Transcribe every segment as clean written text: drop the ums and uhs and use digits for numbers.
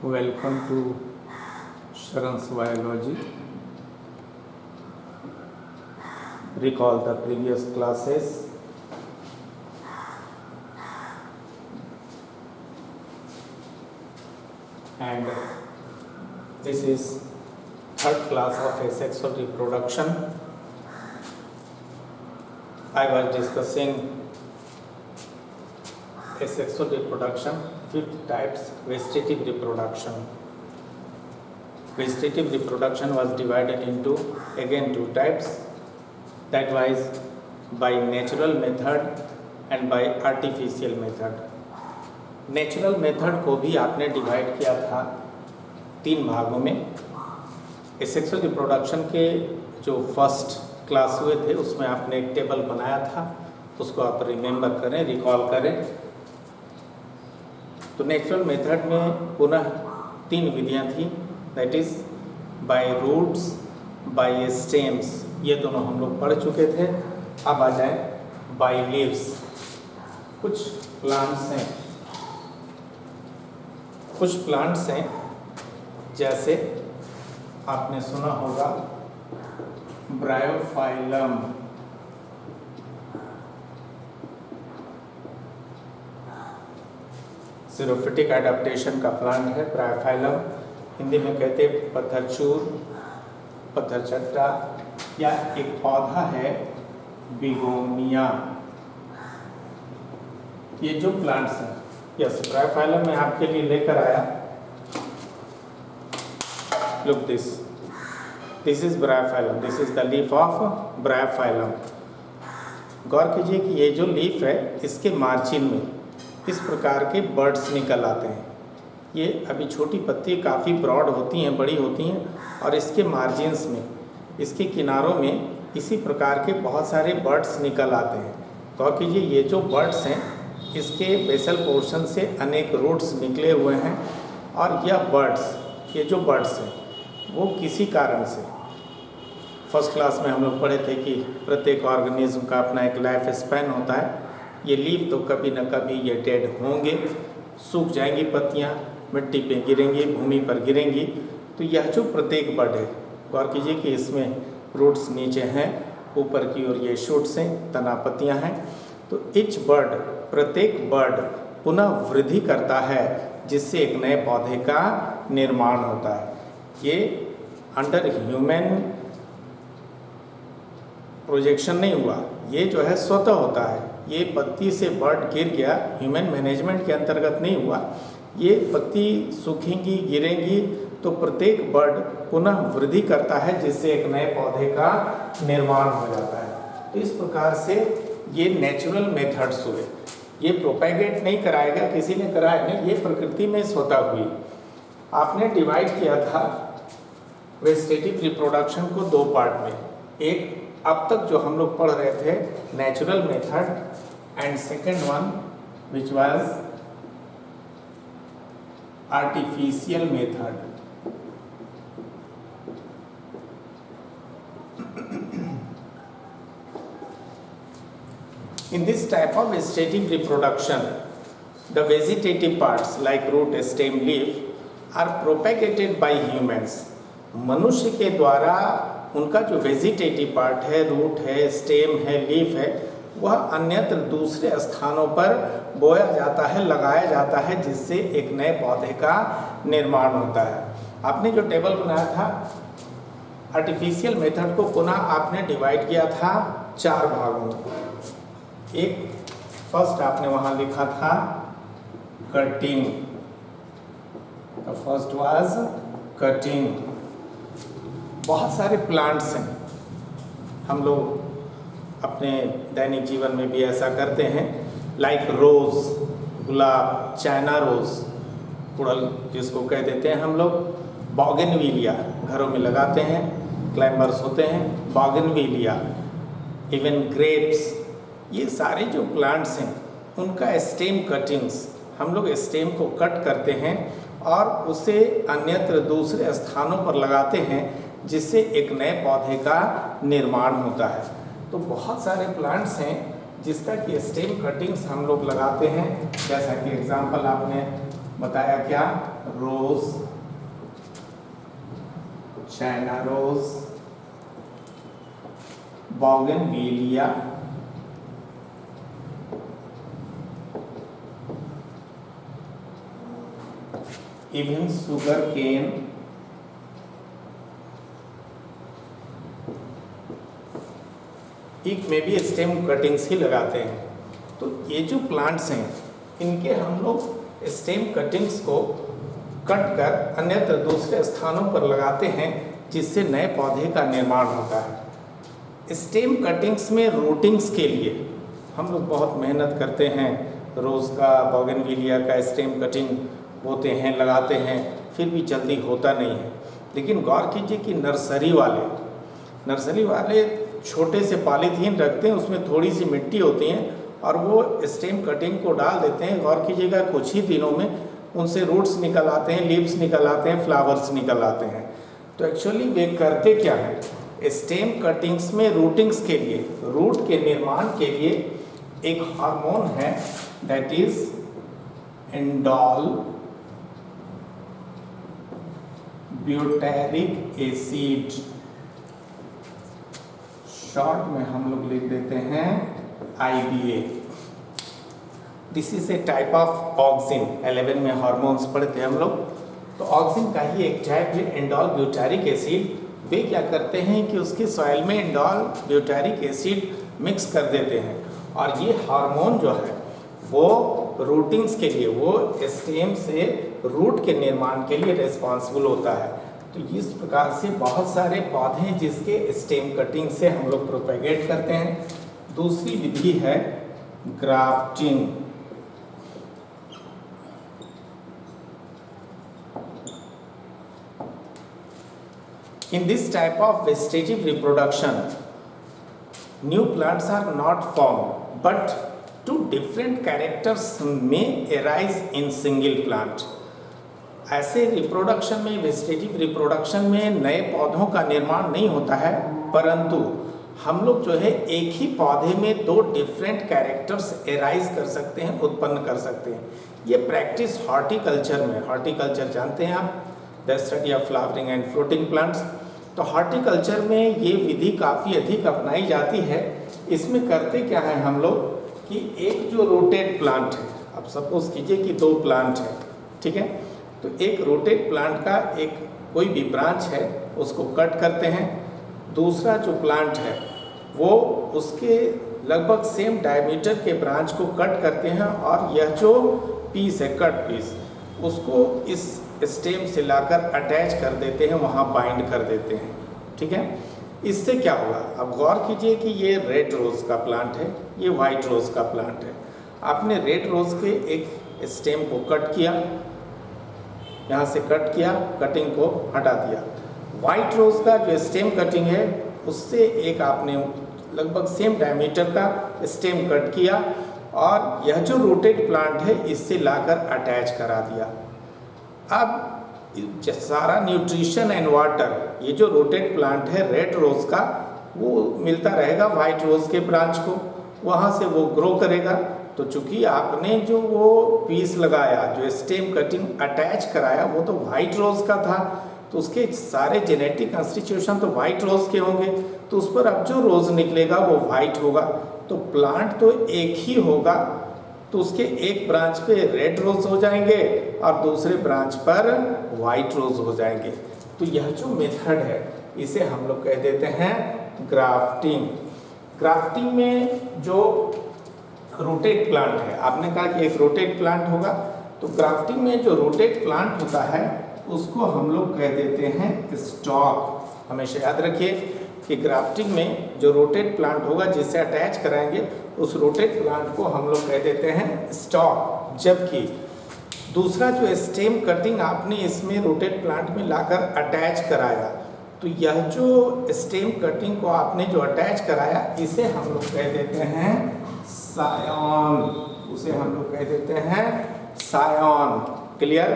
Welcome to Sharan's Biology. Recall the previous classes. And this is third class of asexual reproduction. I was discussing asexual reproduction, fifth types, vegetative reproduction. Vegetative reproduction was divided into again two types, that was by natural method and by artificial method. Natural method को भी आपने divide किया था तीन भागों में। Asexual reproduction के जो फर्स्ट क्लास हुए थे उसमें आपने एक टेबल बनाया था, उसको आप रिमेंबर करें, रिकॉल करें। तो नेचुरल मेथड में पुनः तीन विधियां थी, that is by roots, by stems, ये दोनों हम लोग पढ़ चुके थे। अब आ जाए बाय लीव्स। कुछ प्लांट्स हैं जैसे आपने सुना होगा ब्रायोफाइलम, सिरोफिटिक एडाप्टेशन का प्लांट है ब्रायोफाइलम। हिंदी में कहते हैं पत्थरचूर, पत्थरचट्टा, या एक पौधा है बिगोनिया। ये जो प्लांट्स हैं, यस, ब्रायोफाइलम में आपके लिए लेकर आया। Look this is bryophyllum, this is the leaf of bryophyllum. गौर कीजिए कि ये जो लीफ है इसके मार्जिन में इस प्रकार के बर्ड्स निकल आते हैं। ये अभी छोटी पत्ती काफ़ी ब्रॉड होती हैं, बड़ी होती हैं, और इसके मार्जिन्स में, इसके किनारों में इसी प्रकार के बहुत सारे बर्ड्स निकल आते हैं। गौर कीजिए ये जो बर्ड्स हैं इसके बेसल पोर्शन से अनेक रूट्स निकले हुए हैं, और ये जो बर्ड्स हैं वो किसी कारण से, फर्स्ट क्लास में हम लोग पढ़े थे कि प्रत्येक ऑर्गेनिज्म का अपना एक लाइफ स्पैन होता है। ये लीफ तो कभी न कभी ये डेड होंगे, सूख जाएंगी पत्तियाँ, मिट्टी पे गिरेंगी, भूमि पर गिरेंगी। तो यह जो प्रत्येक बर्ड है, गौर कीजिए कि इसमें रूट्स नीचे हैं, ऊपर की ओर ये शूट्स हैं, तना पत्तियाँ हैं। तो प्रत्येक बर्ड पुनः वृद्धि करता है, जिससे एक नए पौधे का निर्माण होता है। ये अंडर ह्यूमन प्रोजेक्शन नहीं हुआ, ये जो है स्वतः होता है। ये पत्ती से बर्ड गिर गया, ह्यूमन मैनेजमेंट के अंतर्गत नहीं हुआ। ये पत्ती सूखेंगी, गिरेंगी, तो प्रत्येक बर्ड पुनः वृद्धि करता है, जिससे एक नए पौधे का निर्माण हो जाता है। तो इस प्रकार से ये नेचुरल मेथड्स हुए। ये प्रोपेगेट नहीं कराएगा, किसी ने कराया नहीं, ये प्रकृति में स्वतः हुई। आपने डिवाइड किया था वेजिटेटिव रिप्रोडक्शन को दो पार्ट में। एक अब तक जो हम लोग पढ़ रहे थे natural method, and second one which was artificial method. In this type of vegetative reproduction, the vegetative parts like root, stem, leaf are propagated by humans. मनुष्य के द्वारा उनका जो वेजिटेटिव पार्ट है, रूट है, स्टेम है, लीफ है, वह अन्यत्र दूसरे स्थानों पर बोया जाता है, लगाया जाता है, जिससे एक नए पौधे का निर्माण होता है। आपने जो टेबल बनाया था आर्टिफिशियल मेथड को पुनः आपने डिवाइड किया था चार भागों में। एक फर्स्ट आपने वहाँ लिखा था cutting, the first was cutting. बहुत सारे प्लांट्स हैं, हम लोग अपने दैनिक जीवन में भी ऐसा करते हैं, लाइक रोज़, गुलाब, चाइना रोज़, कुड़ल जिसको कह देते हैं हम लोग, बॉगनविलिया घरों में लगाते हैं, क्लाइंबर्स होते हैं, बॉगनविलिया, इवन ग्रेप्स। ये सारे जो प्लांट्स हैं उनका स्टेम कटिंग्स, हम लोग स्टेम को कट करते हैं और उसे अन्यत्र दूसरे स्थानों पर लगाते हैं, जिससे एक नए पौधे का निर्माण होता है। तो बहुत सारे प्लांट्स हैं जिसका कि स्टेम कटिंग्स हम लोग लगाते हैं, जैसा कि एग्जांपल आपने बताया क्या, rose, China rose, bougainvillea, even sugar cane, एक में भी स्टेम कटिंग्स ही लगाते हैं। तो ये जो प्लांट्स हैं इनके हम लोग स्टेम कटिंग्स को कट कर अन्यत्र दूसरे स्थानों पर लगाते हैं जिससे नए पौधे का निर्माण होता है। स्टेम कटिंग्स में रूटिंग्स के लिए हम लोग बहुत मेहनत करते हैं। रोज़ का, बोगनविलिया का स्टेम कटिंग बोते हैं, लगाते हैं, फिर भी जल्दी होता नहीं है। लेकिन गौर कीजिए कि नर्सरी वाले छोटे से पॉलीथीन रखते हैं, उसमें थोड़ी सी मिट्टी होती है और वो स्टेम कटिंग को डाल देते हैं। गौर कीजिएगा कुछ ही दिनों में उनसे रूट्स निकल आते हैं, लीव्स निकल आते हैं, फ्लावर्स निकल आते हैं। तो एक्चुअली वे करते क्या है, स्टेम कटिंग्स में रूटिंग्स के लिए, रूट के निर्माण के लिए एक हार्मोन है, that is indole butyric acid, short में हम लोग लिख देते हैं IBA। This is a type of auxin. 11 में हार्मोन्स पढ़ते हैं हम लोग। तो ऑक्सिन का ही एक टाइप है इंडोल ब्यूटेरिक एसिड। वे क्या करते हैं कि उसके सॉइल में इंडोल ब्यूटेरिक एसिड मिक्स कर देते हैं और ये हार्मोन जो है वो रूटिंग्स के लिए, वो स्टेम से रूट के निर्माण के लिए रिस्पॉन्सिबल होता है। तो इस प्रकार से बहुत सारे पौधे हैं जिसके स्टेम कटिंग से हम लोग प्रोपेगेट करते हैं। दूसरी विधि है grafting. In this type of vegetative reproduction, new plants are not formed, but two different characters may arise in single plant. ऐसे रिप्रोडक्शन में, वेजिटेटिव रिप्रोडक्शन में नए पौधों का निर्माण नहीं होता है, परंतु हम लोग जो है एक ही पौधे में दो डिफरेंट कैरेक्टर्स एराइज कर सकते हैं, उत्पन्न कर सकते हैं। ये प्रैक्टिस हॉर्टिकल्चर में, हॉर्टिकल्चर जानते हैं आप, the study of flowering and fruiting plants. तो हॉर्टिकल्चर में ये विधि काफ़ी अधिक अपनाई जाती है। इसमें करते क्या है हम लोग कि एक जो रोटेट प्लांट है, अब सपोज कीजिए कि दो प्लांट है, ठीक है, तो एक रोटेट प्लांट का एक कोई भी ब्रांच है उसको कट करते हैं, दूसरा जो प्लांट है वो उसके लगभग सेम डायमीटर के ब्रांच को कट करते हैं और यह जो पीस है, कट पीस, उसको इस स्टेम से लाकर अटैच कर देते हैं, वहाँ बाइंड कर देते हैं, ठीक है। इससे क्या होगा, अब गौर कीजिए कि ये रेड रोज़ का प्लांट है, ये वाइट रोज़ का प्लांट है। आपने रेड रोज़ के एक स्टेम को कट किया, यहाँ से कट किया, कटिंग को हटा दिया। वाइट रोज़ का जो स्टेम कटिंग है उससे एक आपने लगभग सेम डायमीटर का स्टेम कट किया और यह जो रोटेट प्लांट है इससे लाकर अटैच करा दिया। अब सारा न्यूट्रिशन एंड वाटर, ये जो रोटेट प्लांट है रेड रोज़ का, वो मिलता रहेगा वाइट रोज़ के ब्रांच को, वहाँ से वो ग्रो करेगा। तो चूंकि आपने जो वो पीस लगाया, जो स्टेम कटिंग अटैच कराया, वो तो वाइट रोज़ का था, तो उसके सारे जेनेटिक कंस्टिट्यूशन तो वाइट रोज़ के होंगे, तो उस पर अब जो रोज़ निकलेगा वो वाइट होगा। तो प्लांट तो एक ही होगा, तो उसके एक ब्रांच पे रेड रोज़ हो जाएंगे और दूसरे ब्रांच पर वाइट रोज़ हो जाएंगे। तो यह जो मेथड है इसे हम लोग कह देते हैं ग्राफ्टिंग। ग्राफ्टिंग में जो रोटेट प्लांट है, आपने कहा कि एक रोटेट प्लांट होगा, तो ग्राफ्टिंग में जो रोटेट प्लांट होता है उसको हम लोग कह देते हैं स्टॉक। हमेशा याद रखिए कि ग्राफ्टिंग में जो रोटेट प्लांट होगा जिससे अटैच कराएंगे उस रोटेट प्लांट को हम लोग कह देते हैं स्टॉक। जबकि दूसरा जो स्टेम कटिंग आपने इसमें रोटेट प्लांट में लाकर अटैच कराया, तो यह जो स्टेम कटिंग को आपने जो अटैच कराया इसे हम लोग कह देते हैं सायॉन, उसे हम लोग कह देते हैं सायॉन। क्लियर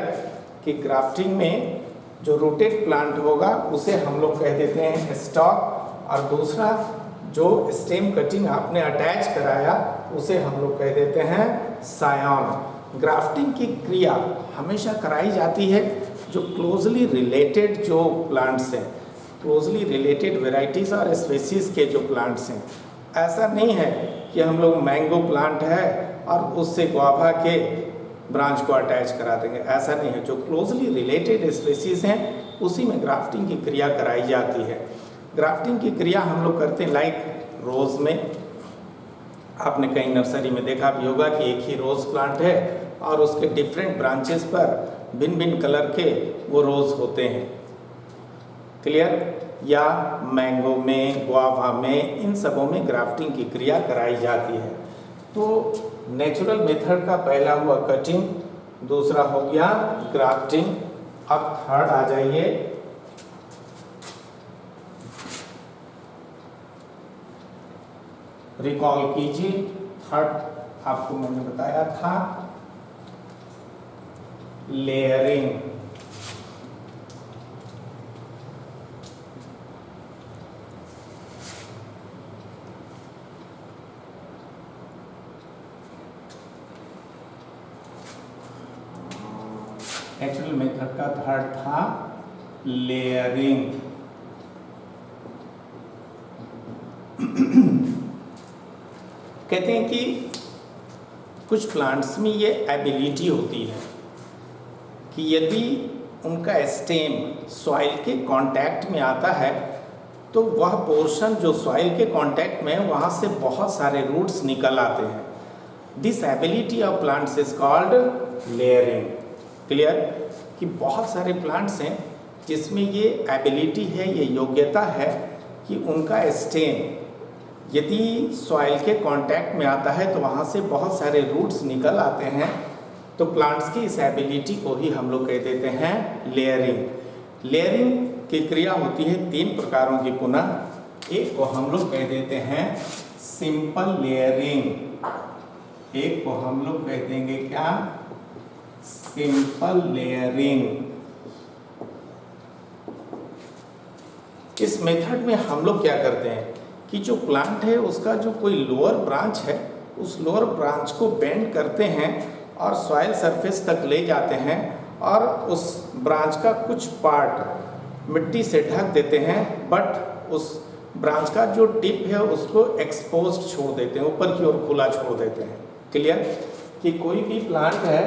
कि ग्राफ्टिंग में जो रोटेट प्लांट होगा उसे हम लोग कह देते हैं स्टॉक और दूसरा जो स्टेम कटिंग आपने अटैच कराया उसे हम लोग कह देते हैं सायॉन। ग्राफ्टिंग की क्रिया हमेशा कराई जाती है जो क्लोजली रिलेटेड जो प्लांट्स हैं, क्लोजली रिलेटेड वेराइटीज़ और स्पेसीज़ के जो प्लांट्स हैं। ऐसा नहीं है कि हम लोग मैंगो प्लांट है और उससे गुआवा के ब्रांच को अटैच करा देंगे, ऐसा नहीं है। जो क्लोजली रिलेटेड स्पेसीज़ हैं उसी में ग्राफ्टिंग की क्रिया कराई जाती है। ग्राफ्टिंग की क्रिया हम लोग करते हैं लाइक रोज़ में, आपने कहीं नर्सरी में देखा भी होगा कि एक ही रोज़ प्लांट है और उसके डिफरेंट ब्रांचेस पर भिन्न भिन्न कलर के वो रोज़ होते हैं, क्लियर। या मैंगो में, गुआवा में, इन सबों में ग्राफ्टिंग की क्रिया कराई जाती है। तो नेचुरल मेथड का पहला हुआ कटिंग, दूसरा हो गया ग्राफ्टिंग। अब थर्ड आ जाइए, रिकॉल कीजिए। थर्ड आपको मैंने बताया था लेयरिंग। नेचुरल मेथड का थर्ड था लेयरिंग। कहते हैं कि कुछ प्लांट्स में ये एबिलिटी होती है कि यदि उनका स्टेम सॉइल के कांटेक्ट में आता है तो वह पोर्शन जो सॉइल के कांटेक्ट में है वहाँ से बहुत सारे रूट्स निकल आते हैं। This ability of plants is called layering, clear. कि बहुत सारे प्लांट्स हैं जिसमें ये एबिलिटी है, ये योग्यता है कि उनका स्टेम यदि सॉइल के कांटेक्ट में आता है तो वहाँ से बहुत सारे रूट्स निकल आते हैं। तो प्लांट्स की इस एबिलिटी को ही हम लोग कह देते हैं लेयरिंग। लेयरिंग की क्रिया होती है 3 प्रकारों की पुनः। एक को हम लोग कह देते हैं सिंपल लेयरिंग, एक को हम लोग कह देंगे क्या, सिंपल लेयरिंग। इस मेथड में हम लोग क्या करते हैं कि जो प्लांट है उसका जो कोई लोअर ब्रांच है उस लोअर ब्रांच को बेंड करते हैं और सॉइल सरफेस तक ले जाते हैं और उस ब्रांच का कुछ पार्ट मिट्टी से ढक देते हैं, बट उस ब्रांच का जो टिप है उसको एक्सपोज्ड छोड़ देते हैं, ऊपर की ओर खुला छोड़ देते हैं, क्लियर। कि कोई भी प्लांट है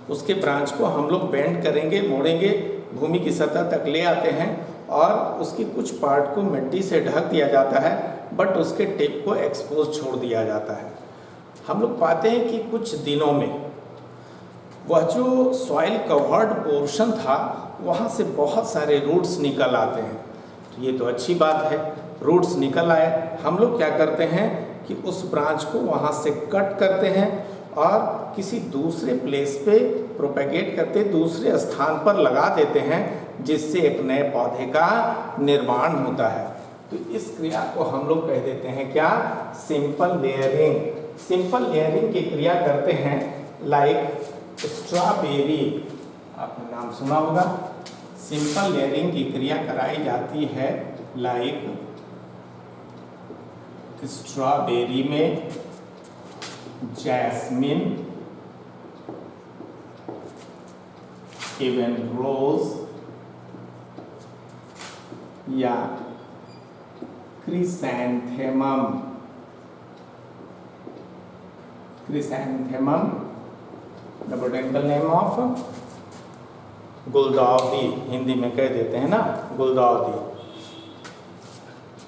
उसके ब्रांच को हम लोग बेंड करेंगे, मोड़ेंगे, भूमि की सतह तक ले आते हैं और उसकी कुछ पार्ट को मिट्टी से ढक दिया जाता है, बट उसके टिप को एक्सपोज छोड़ दिया जाता है। हम लोग पाते हैं कि कुछ दिनों में वह जो सॉइल कवर्ड पोर्शन था वहाँ से बहुत सारे रूट्स निकल आते हैं। तो ये तो अच्छी बात है, रूट्स निकल आए। हम लोग क्या करते हैं कि उस ब्रांच को वहाँ से कट करते हैं और किसी दूसरे प्लेस पे प्रोपेगेट करते, दूसरे स्थान पर लगा देते हैं, जिससे एक नए पौधे का निर्माण होता है। तो इस क्रिया को हम लोग कह देते हैं क्या, सिंपल लेयरिंग। सिंपल लेयरिंग की क्रिया करते हैं लाइक स्ट्रॉबेरी, आपने नाम सुना होगा। सिंपल लेयरिंग की क्रिया कराई जाती है लाइक स्ट्रॉबेरी में, जैस्मिन, इवन रोज या chrysanthemum. Chrysanthemum the botanical name of गुलदाउदी, हिंदी में कह देते हैं ना गुलदाउदी।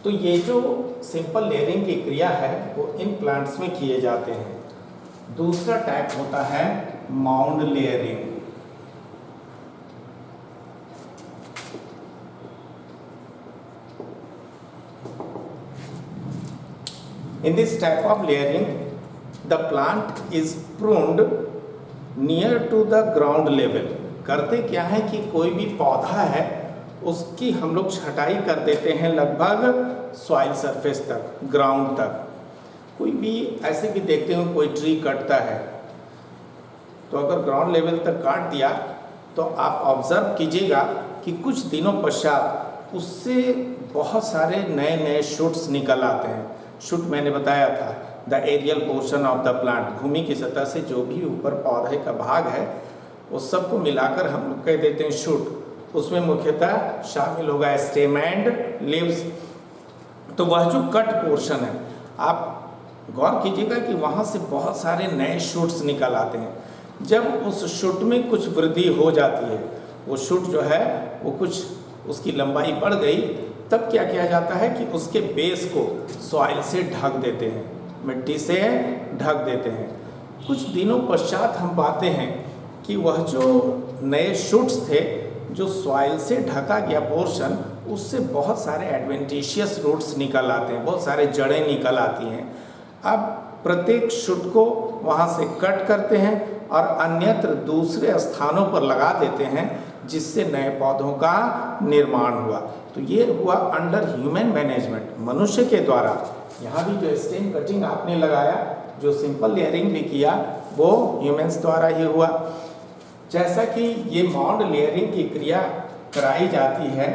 तो ये जो सिंपल लेयरिंग की क्रिया है वो इन प्लांट्स में किए जाते हैं। दूसरा टाइप होता है mound layering. In this type of layering, the plant is pruned near to the ground level. करते क्या है कि कोई भी पौधा है उसकी हम लोग छटाई कर देते हैं लगभग सॉइल सरफेस तक, ग्राउंड तक। कोई भी ऐसे भी देखते हो कोई ट्री कटता है तो अगर ग्राउंड लेवल तक काट दिया तो आप ऑब्जर्व कीजिएगा कि कुछ दिनों पश्चात उससे बहुत सारे नए नए शूट्स निकल आते हैं। शूट मैंने बताया था the aerial portion of the plant, भूमि की सतह से जो भी ऊपर पौधे का भाग है उस सबको मिलाकर हम लोग कह देते हैं शूट। उसमें मुख्यतः शामिल होगा स्टेम एंड लीव्स। तो वह जो कट पोर्शन है, आप गौर कीजिएगा कि वहाँ से बहुत सारे नए शूट्स निकल आते हैं। जब उस शूट में कुछ वृद्धि हो जाती है, वो शूट जो है वो कुछ उसकी लंबाई बढ़ गई, तब क्या किया जाता है कि उसके बेस को सॉइल से ढक देते हैं, मिट्टी से ढक देते हैं। कुछ दिनों पश्चात हम पाते हैं कि वह जो नए शूट्स थे, जो सॉइल से ढका गया पोर्शन, उससे बहुत सारे एडवेंटिशियस रूट्स निकल आते हैं, बहुत सारे जड़ें निकल आती हैं। अब प्रत्येक शूट को वहाँ से कट करते हैं और अन्यत्र दूसरे स्थानों पर लगा देते हैं, जिससे नए पौधों का निर्माण हुआ। तो ये हुआ अंडर ह्यूमन मैनेजमेंट, मनुष्य के द्वारा। यहाँ भी जो स्टेम कटिंग आपने लगाया, जो सिंपल लेयरिंग भी किया, वो ह्यूमन्स द्वारा ही हुआ। जैसा कि ये माउंड लेयरिंग की क्रिया कराई जाती है,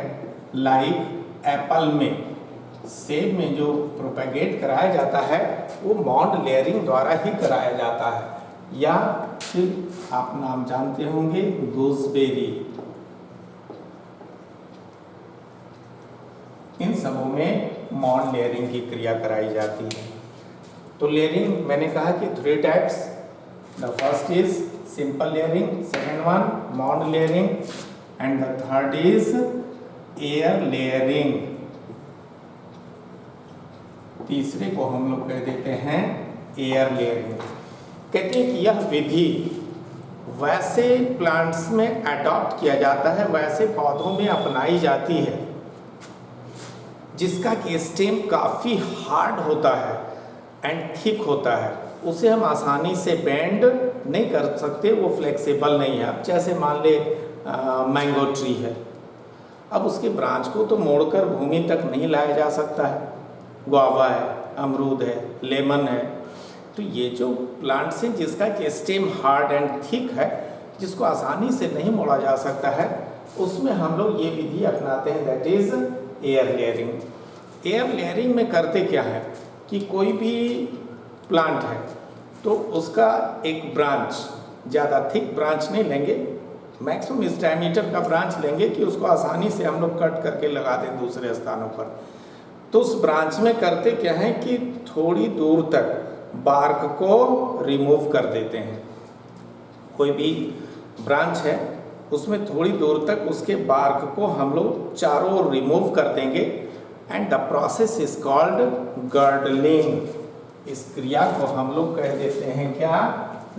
लाइक एप्पल में, सेब में जो प्रोपेगेट कराया जाता है वो माउंड लेयरिंग द्वारा ही कराया जाता है। या फिर आप नाम जानते होंगे गूसबेरी, इन सबों में माउंड लेयरिंग की क्रिया कराई जाती है। तो लेयरिंग मैंने कहा कि 3 types. The first is simple layering, second one mound layering, and the third is air layering. तीसरे को हम लोग कह देते हैं एयर लेयरिंग। कहते हैं कि यह विधि वैसे प्लांट्स में अडॉप्ट किया जाता है, वैसे पौधों में अपनाई जाती है जिसका कि स्टेम काफ़ी हार्ड होता है एंड थिक होता है। उसे हम आसानी से बेंड नहीं कर सकते, वो फ्लेक्सिबल नहीं है। अब जैसे मान ले मैंगो ट्री है, अब उसके ब्रांच को तो मोड़कर भूमि तक नहीं लाया जा सकता है। गुआवा है, अमरूद है, लेमन है। तो ये जो प्लांट्स हैं जिसका कि स्टेम हार्ड एंड थिक है, जिसको आसानी से नहीं मोड़ा जा सकता है, उसमें हम लोग ये विधि अपनाते हैं, that is air layering. Air layering में करते क्या है कि कोई भी प्लांट है तो उसका एक ब्रांच, ज़्यादा थिक ब्रांच नहीं लेंगे, मैक्सिमम इस डायमीटर का ब्रांच लेंगे कि उसको आसानी से हम लोग कट करके लगा दें दूसरे स्थानों पर। तो उस ब्रांच में करते क्या है कि थोड़ी दूर तक बार्क को रिमूव कर देते हैं। कोई भी ब्रांच है उसमें थोड़ी दूर तक उसके बार्क को हम लोग चारों ओर रिमूव कर देंगे, and the process is called girdling. इस क्रिया को हम लोग कह देते हैं क्या,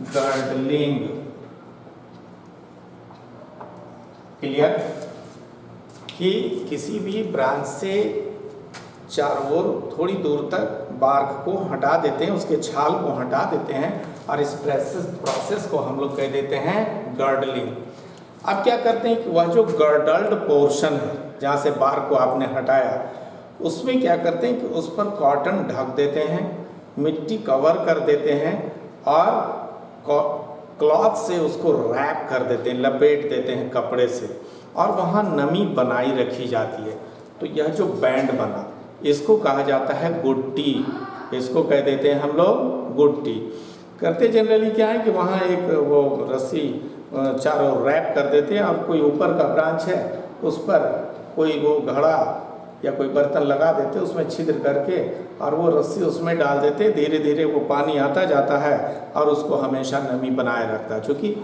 गर्डलिंग। क्लियर? कि किसी भी ब्रांच से चारों ओर थोड़ी दूर तक बार्क को हटा देते हैं, उसके छाल को हटा देते हैं, और इस प्रोसेस को हम लोग कह देते हैं गर्डलिंग। अब क्या करते हैं कि वह जो गर्डल्ड पोर्शन है जहाँ से बार्क को आपने हटाया, उसमें क्या करते हैं कि उस पर कॉटन ढक देते हैं, मिट्टी कवर कर देते हैं, और क्लॉथ से उसको रैप कर देते हैं, लपेट देते हैं कपड़े से, और वहाँ नमी बनाई रखी जाती है। तो यह जो बैंड बना, इसको कहा जाता है गुट्टी। इसको कह देते हैं हम लोग गुट्टी। करते जनरली क्या है कि वहाँ एक वो रस्सी चारों रैप कर देते हैं, और कोई ऊपर का ब्रांच है उस पर कोई वो घड़ा या कोई बर्तन लगा देते, उसमें छिद्र करके, और वो रस्सी उसमें डाल देते। धीरे धीरे वो पानी आता जाता है और उसको हमेशा नमी बनाए रखता है। चूँकि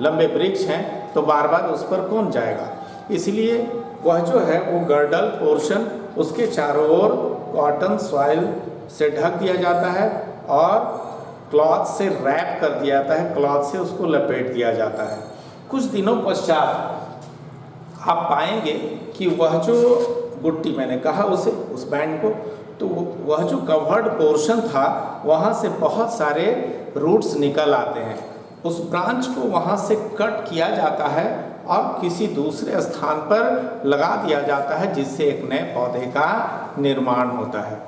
लंबे वृक्ष हैं तो बार बार उस पर कौन जाएगा, इसलिए वह जो है वो गर्डल पोर्शन उसके चारों ओर कॉटन सॉइल से ढक दिया जाता है और क्लॉथ से रैप कर दिया जाता है, क्लॉथ से उसको लपेट दिया जाता है। कुछ दिनों पश्चात आप पाएंगे कि वह जो गुट्टी मैंने कहा उसे, उस बैंड को, तो वह जो कवर्ड पोर्शन था वहाँ से बहुत सारे रूट्स निकल आते हैं। उस ब्रांच को वहाँ से कट किया जाता है और किसी दूसरे स्थान पर लगा दिया जाता है, जिससे एक नए पौधे का निर्माण होता है।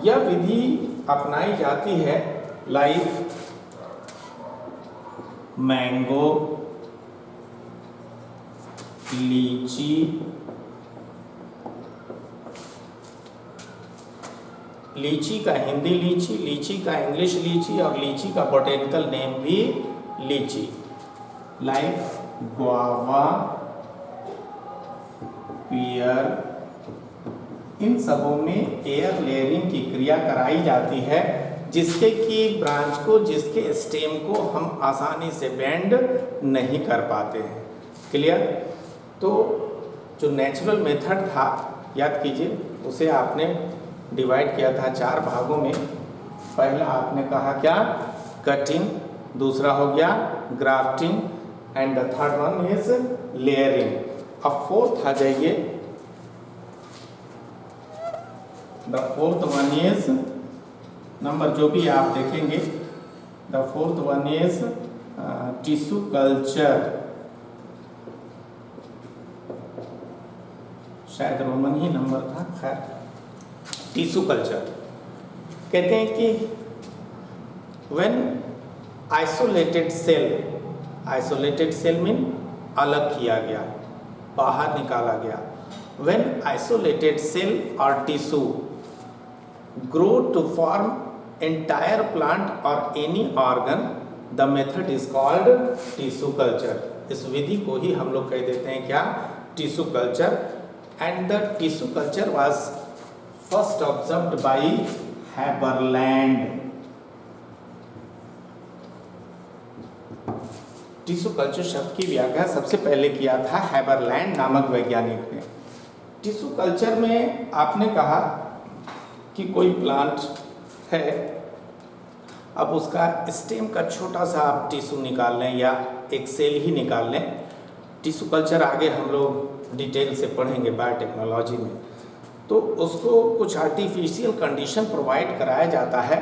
यह विधि अपनाई जाती है लाइक मैंगो, लीची, लीची का हिंदी लीची, लीची का इंग्लिश लीची और लीची का बोटेनिकल नेम भी लीची, लाइक गुआवा, पियर, इन सबों में एयर लेयरिंग की क्रिया कराई जाती है, जिसके कि ब्रांच को, जिसके स्टेम को हम आसानी से बेंड नहीं कर पाते हैं। क्लियर? तो जो नेचुरल मेथड था, याद कीजिए, उसे आपने डिवाइड किया था 4 भागों में। पहला आपने कहा क्या? कटिंग, दूसरा हो गया grafting, and the third one is layering. अब फोर्थ आ जाइए, the fourth one is, number जो भी आप देखेंगे, the fourth one is tissue culture, शायद रोमन ही नंबर था, खैर टिश्यू कल्चर। कहते हैं कि व्हेन आइसोलेटेड सेल मीन अलग किया गया, बाहर निकाला गया। व्हेन आइसोलेटेड सेल और tissue grow to form entire plant और any organ, the method is called tissue culture. इस विधि को ही हम लोग कह देते हैं क्या? Tissue culture. And the tissue culture was first observed bye Haberlandt. Tissue culture शब्द की व्याख्या सबसे पहले किया था हैबरलैंड नामक वैज्ञानिक ने। टिश्यू कल्चर में आपने कहा कि कोई प्लांट है, अब उसका स्टेम का छोटा सा आप टिश्यू निकाल लें या एक सेल ही निकाल लें। टिश्यू कल्चर आगे हम लोग डिटेल से पढ़ेंगे बायोटेक्नोलॉजी में। तो उसको कुछ आर्टिफिशियल कंडीशन प्रोवाइड कराया जाता है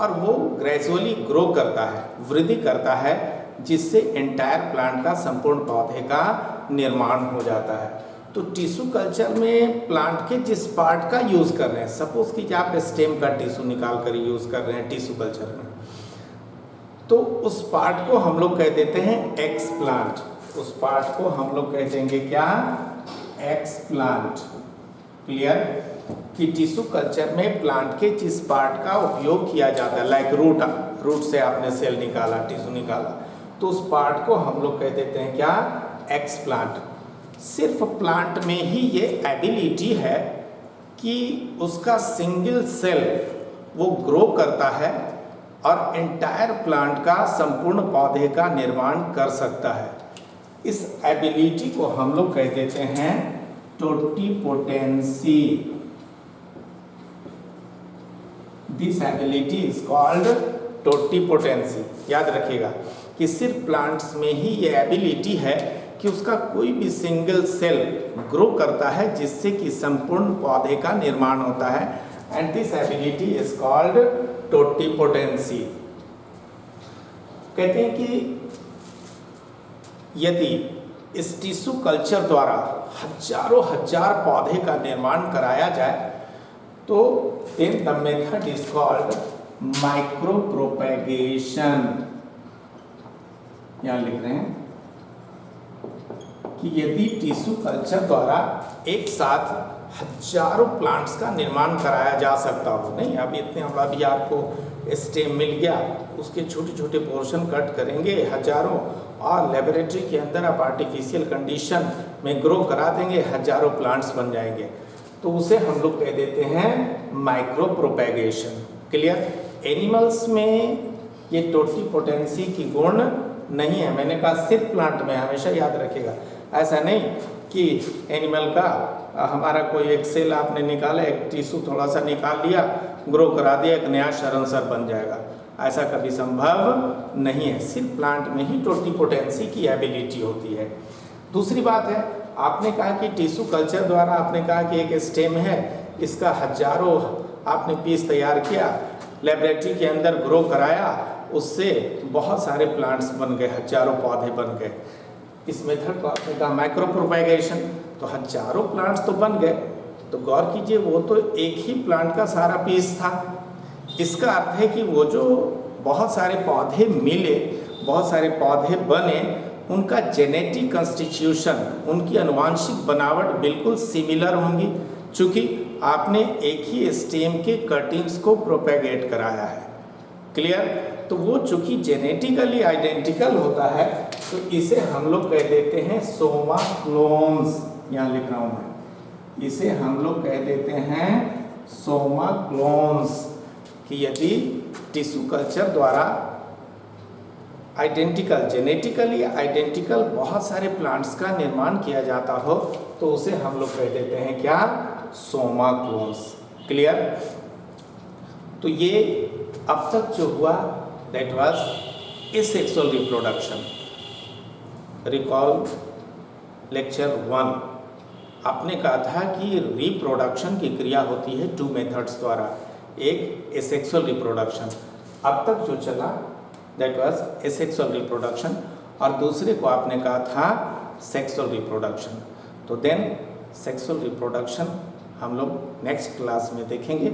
और वो ग्रेजुअली ग्रो करता है, वृद्धि करता है, जिससे एंटायर प्लांट का, संपूर्ण पौधे का निर्माण हो जाता है। तो टिश्यू कल्चर में प्लांट के जिस पार्ट का यूज़ कर रहे हैं, सपोज कि आप स्टेम का टिश्यू निकाल कर यूज़ कर रहे हैं टिश्यू कल्चर में, तो उस पार्ट को हम लोग कह देते हैं एक्स प्लांट। उस पार्ट को हम लोग कह देंगे क्या? X plant. क्लियर? कि टिश्यू कल्चर में प्लांट के जिस पार्ट का उपयोग किया जाता है, लाइक रूट से आपने सेल निकाला, टिश्यू निकाला, तो उस पार्ट को हम लोग कह देते हैं क्या? X plant. सिर्फ प्लांट में ही ये एबिलिटी है कि उसका सिंगल सेल वो ग्रो करता है और एंटायर प्लांट का, संपूर्ण पौधे का निर्माण कर सकता है। इस एबिलिटी को हम लोग कह देते हैं totipotency. This ability is called totipotency. याद रखिएगा कि सिर्फ प्लांट्स में ही ये एबिलिटी है कि उसका कोई भी सिंगल सेल ग्रो करता है, जिससे कि संपूर्ण पौधे का निर्माण होता है, and this ability is called totipotency. कहते हैं कि यदि इस टिश्यू कल्चर द्वारा हजारों हजार पौधे का निर्माण कराया जाए, तो then the method is called micro propagation. यहां लिख रहे हैं कि यदि टिश्यू कल्चर द्वारा एक साथ हजारों प्लांट्स का निर्माण कराया जा सकता हो, नहीं अभी इतने अभी आपको स्टेम मिल गया, उसके छोटे छोटे पोर्शन कट करेंगे हजारों, और लेबोरेटरी के अंदर आप आर्टिफिशियल कंडीशन में ग्रो करा देंगे, हजारों प्लांट्स बन जाएंगे, तो उसे हम लोग कह देते हैं माइक्रो प्रोपेगेशन। क्लियर? एनिमल्स में ये टोटिपोटेंसी की गुण नहीं है। मैंने कहा सिर्फ प्लांट में, हमेशा याद रखिएगा। ऐसा नहीं कि एनिमल का हमारा कोई एक सेल आपने निकाला, एक टिश्यू थोड़ा सा निकाल लिया, ग्रो करा दिया, एक नया शरणसर बन जाएगा, ऐसा कभी संभव नहीं है। सिर्फ प्लांट में ही टोटिपोटेंसी की एबिलिटी होती है। दूसरी बात है, आपने कहा कि टिश्यू कल्चर द्वारा आपने कहा कि एक स्टेम है, इसका हजारों आपने पीस तैयार किया, लेबोरेटरी के अंदर ग्रो कराया, उससे बहुत सारे प्लांट्स बन गए, हजारों पौधे बन गए। इस मेथड को आपने कहा माइक्रो प्रोपेगेशन, तो हजारों प्लांट्स तो बन गए, तो गौर कीजिए वो तो एक ही प्लांट का सारा पीस था। इसका अर्थ है कि वो जो बहुत सारे पौधे मिले, बहुत सारे पौधे बने, उनका जेनेटिक कंस्टिट्यूशन, उनकी अनुवांशिक बनावट बिल्कुल सिमिलर होंगी, चूँकि आपने एक ही स्टेम के कटिंग्स को प्रोपेगेट कराया है। क्लियर? तो वो चूंकि जेनेटिकली आइडेंटिकल होता है तो इसे हम लोग कह देते हैं सोमा क्लोन्स। यहाँ लिख रहा हूँ मैं, इसे हम लोग कह देते हैं सोमा क्लोन्स। कि यदि टिश्यू कल्चर द्वारा आइडेंटिकल, जेनेटिकली आइडेंटिकल बहुत सारे प्लांट्स का निर्माण किया जाता हो तो उसे हम लोग कह देते हैं क्या? सोमा क्लोन्स। क्लियर? तो ये अब तक जो हुआ that was asexual reproduction. Recall lecture 1, आपने कहा था कि रिप्रोडक्शन की क्रिया होती है 2 मेथड्स द्वारा। एक एसेक्सुअल रिप्रोडक्शन, अब तक जो चला दैट वाज एसेक्सुअल रिप्रोडक्शन, और दूसरे को आपने कहा था सेक्सुअल रिप्रोडक्शन। तो देन सेक्सुअल रिप्रोडक्शन हम लोग नेक्स्ट क्लास में देखेंगे।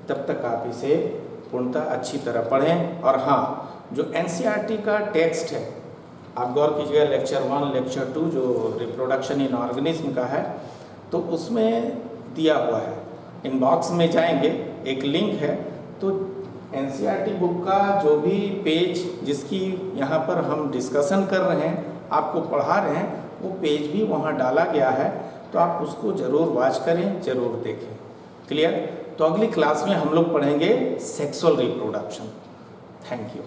तब तक आप इसे पूर्णतः अच्छी तरह पढ़ें। और हाँ, जो NCERT का टेक्स्ट है आप गौर कीजिएगा, लेक्चर 1, लेक्चर 2 जो रिप्रोडक्शन इन ऑर्गेनिज्म का है तो उसमें दिया हुआ है। इनबॉक्स में जाएंगे, एक लिंक है, तो NCERT बुक का जो भी पेज जिसकी यहाँ पर हम डिस्कशन कर रहे हैं, आपको पढ़ा रहे हैं, वो पेज भी वहाँ डाला गया है, तो आप उसको ज़रूर वॉच करें, ज़रूर देखें। क्लियर? तो अगली क्लास में हम लोग पढ़ेंगे सेक्सुअल रिप्रोडक्शन। Thank you.